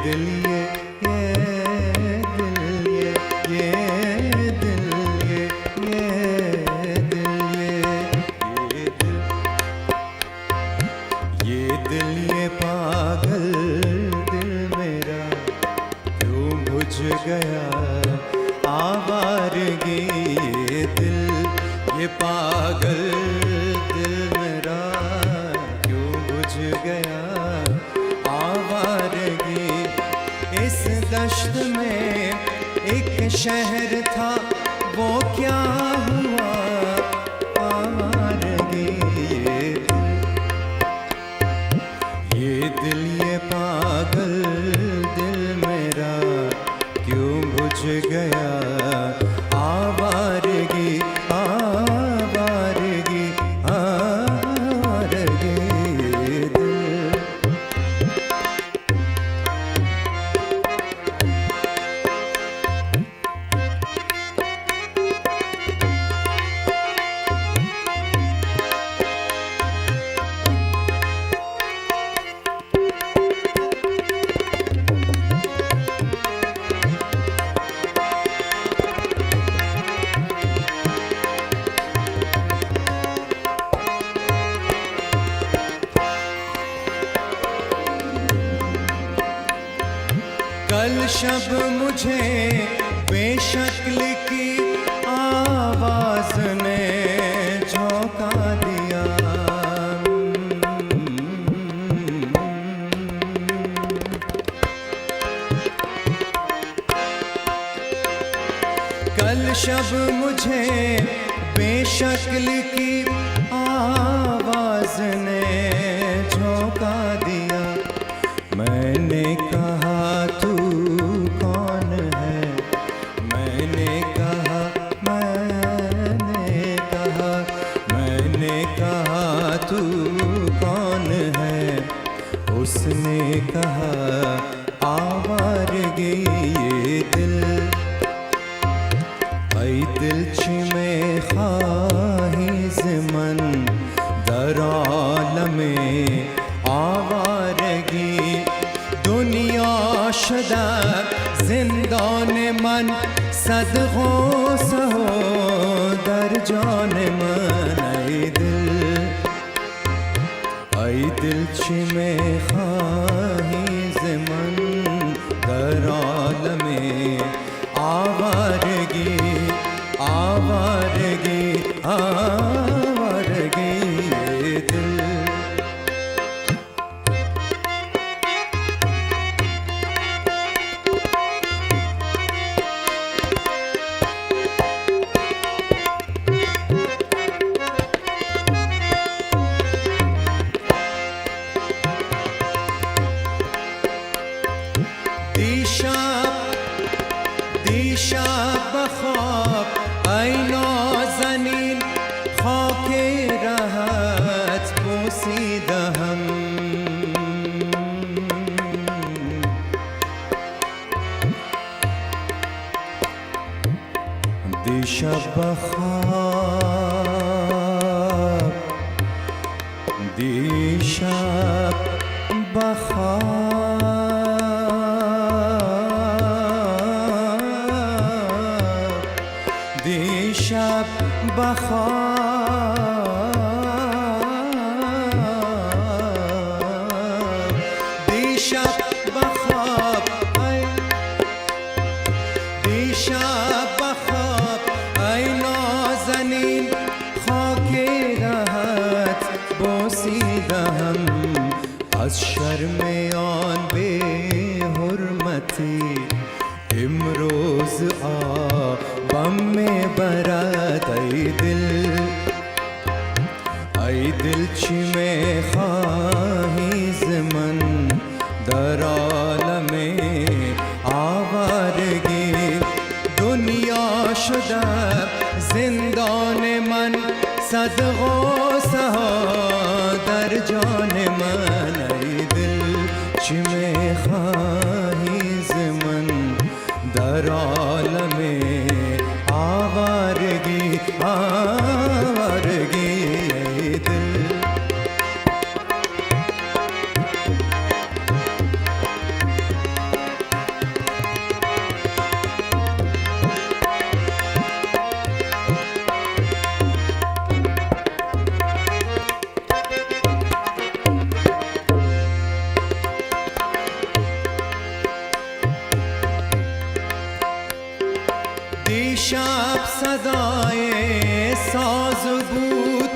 दिल ये पागल दिल मेरा क्यों बुझ गया आवारगी। ये पागल दिल मेरा क्यों बुझ गया आवारगी। इस दश्त में एक शहर था वो क्या हुआ आवारगी। ये दिल ये पागल दिल मेरा क्यों बुझ गया आवारगी आवारगी आवारगी दिल। कल शब मुझे बेशक्ल की आवाज ने झोंका दिया। कल शब मुझे बेशक्ल की आवाज ने झोंका दिया। मैंने कहा तू कौन है, मैंने कहा तू कौन है। उसने कहा आवारगी ये दिल। ऐ दिलच में ख़्वाहिश मन दर आलमे आवारगी। दुनिया शुदा जिंदान मन सदगों सहो दर जान मन। ऐ दिलच में ख़्वाहिश मन दर आलमे आवारगी आवारगी आवारगी ये दिल। दिशा बख्वाब ऐ नाज़नीन खाके रहत पोसीदा हम। दिशा बख्वाब दिशा बख्वाब दिशा बख्वाब दिशा बख्वाब दिशा बख्वाब ऐ नाज़नीन खाके रहत बोसीदा हम। आज शर्म आन बेहुरमती इमरोज आ बम में बरात। ऐ दिलच में ख़्वाहिश मन दर आलमे आवारगी। दुनिया शुदा जिंदान मन सदगों सहो दर जान मन। ऐ दिलच में ख़्वाहिश मन दर आलमे आवारगी आवारगी ये दिल। صدای ساز بود،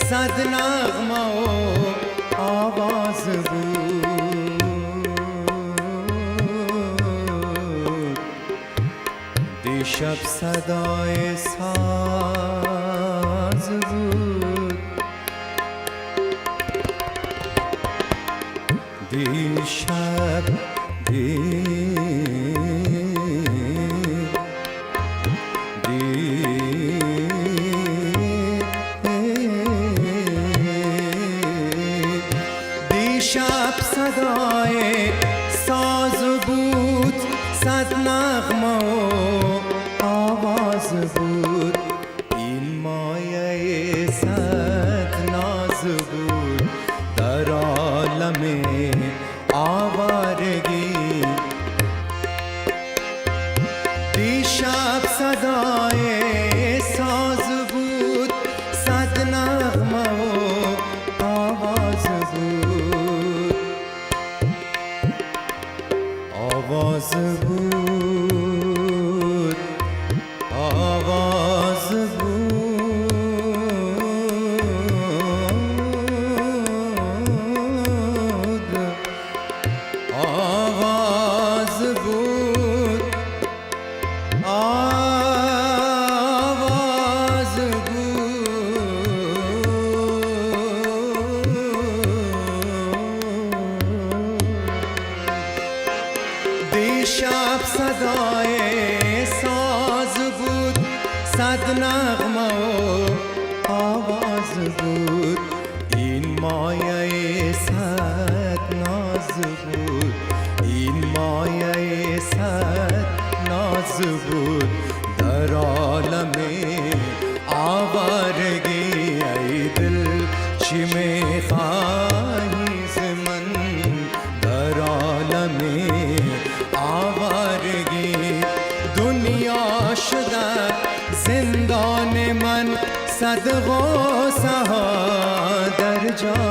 صد نغمه و آواز بود. دیشب صدای ساز بود، دیشب دیشب صدای ساز بود، صد نغمه و آواز بود. این مایه صد ناز بود در عالم آوارگی. دیشب صدای ساز بود، صد نغمه و آواز بود. آواز بود، آواز بود، آواز بود، آواز بود. دیشب صدای ساز بود، صد نغمه و آواز بود. این مایه صد ناز بود، این مایه صد ناز بود در عالم آوارگی. ای دل چی میخواهی ز من در عالم آوارگی؟ دنیا شده زندان من، صد غصه ها در جان